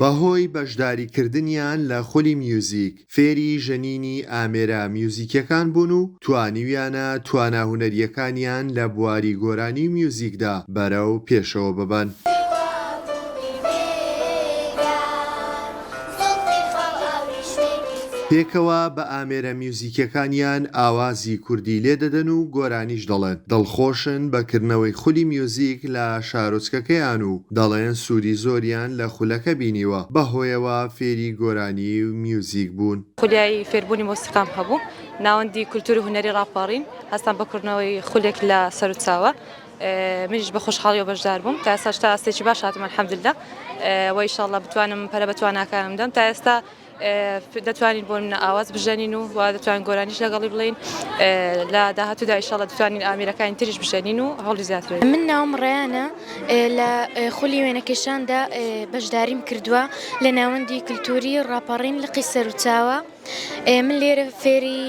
بەهۆی بەشداریکردنیان لە خولی میوزیک فێری ژەنینی ئامێرە میوزیکیەکان بوون و توانیویانە توانە هونەریەکانیان لە بواری گۆرانی میوزیکدا بەرەو پێشەوە ببەن. پێکەوە بە ئامێرە میوزیکیەکانیان ئاوازی کوردی لێ دەدەن و گۆرانیش دەڵێن، دڵخۆشن بەکردنەوەی خولی میوزیک لە شارۆچکەکەیان و دەڵێن سوودی زۆریان لە خولەکە بینیوە بەهۆیەوە فێری گۆرانی و میوزیک بوون. خولیای فێربوونی مۆسیقام هەبوو، ناوەندی کولتوری هونەری ڕاپەڕین هەستان بەکردنەوەی خولێک لە سەر و چاوە. منیش بە خۆشحاڵی و بەشدار بووم تا ئێستا ئاستێکی باش هاتم الحەمدوللا و ئینشاءڵڵا بتوانم پەرە بە تواناکانم بدەم تا ئێستا دەتوانین بۆ منە ئاواز بژەنین و دەتوانین گۆرانیش لەگەڵی بڵین لە داهاتوودا ئینشاءڵڵا دەتوانین ئامێرەکانی تریش بژەنین و هەوڵی زیاتر بدەین. من ناوم ڕێیانە، لە خولی وێنەکێشاندا بەشداریم کردووە لە ناوەندی کولتوری ڕاپەڕین لقی سەر و چاوە. من لێرە فێری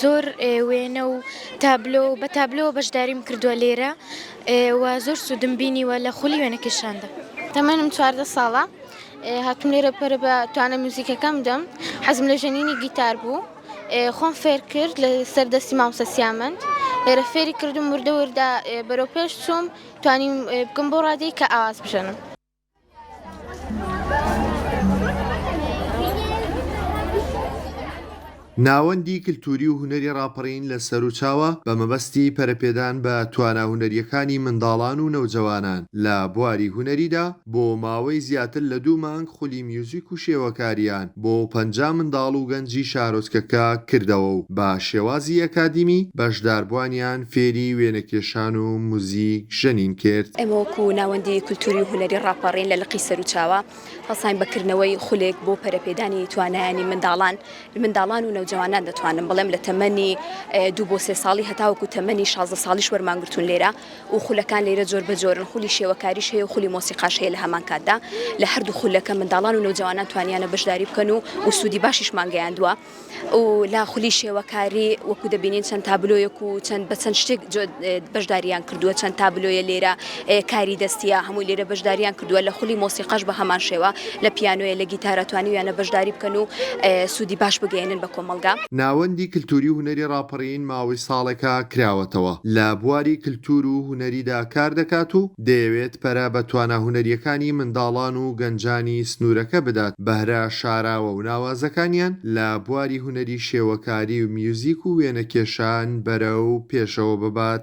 زۆر وێنە و تابلۆ بە تابلۆ بەشداریم کردووە لێرە و زۆر سوودم بینیوە لە خولی وێنەکێشاندا. تەمەنم 14 ساڵە، هاتووم لێرە پەرە بە توانە میوزیکەکەم بدەم. حەزم لە ژەنینی گیتار بوو، خۆم فێر کرد لە سەردەستی مامۆستا سیامەند. لێرە فێری کردم وردە وردە بەرەو پێش چووم توانیم بکەم بۆ ڕادەی کە ئاواز بژەنم. ناوەندی کلتوری و هونەری ڕاپەڕین لە سەر و چاوە بە مەبەستی پەرەپێدان بە توانە هونەریەکانی منداڵان و نەوجەوانان لە بواری هونەریدا بۆ ماوەی زیاتر لە 2 مانگ خولی میوزیک و شێوەکاریان بۆ 50 منداڵ و گەنجی شارۆچکەکە کردەوە و بە شێوازی ئەکادیمی بەشداربوانیان فێری وێنەکێشان و موزیک ژەنین کرد. ئێمە وەکو ناوەندی کولتوری و هونەری ڕاپەڕین لە لقی سەر و چاوە هەڵساین بەکردنەوەی خولێک بۆ پەرەپێدانی توانایانی منداڵان و جوانان دەتوانم بڵێم لە تەمەنی 2 بۆ 3 ساڵی هەتاوەکو تەمەنی 16 ساڵیش وەرمانگرتوون لێرە و خولەکان لێرە جۆر بەجۆرن، خولی شێوەکاریش هەیە و خولی مۆسیقاش هەیە لە هەمان کاتدا. لە هەردوو خولەکە منداڵان و نەوجەوانان توانیانە بەشداری بکەن و سوودی باشیش مانگەیاندووە و لا خولی شێوەکاری وەکو دەبینین چەند تابلۆیەک و بە چەند شتێک بەشداریان کردووە، چەند تابلۆیە لێرە کاری دەستیە هەمووی لێرە بەشداریان کردووە. لە خولی مۆسیقاش بە هەمان شێوە لە پیانۆیە لە گیتارە توانیویانە بەشداری بکەن و سوودی باش بگەێنن بە کۆمەڵگا. ناوەندی کلتوری و هونەری ڕاپەڕین ماوەی ساڵێکە کراوەتەوە، لە بواری کلتور و هونەریدا کار دەکات و دەیەوێت پەرە بە توانە هونەریەکانی منداڵان و گەنجانی سنوورەکە بدات بەهرە شاراوە و ناوازەکانیان لە بواری هونەری شێوەکاری و میوزیک و وێنەکێشان بەرەو پێشەوە ببات.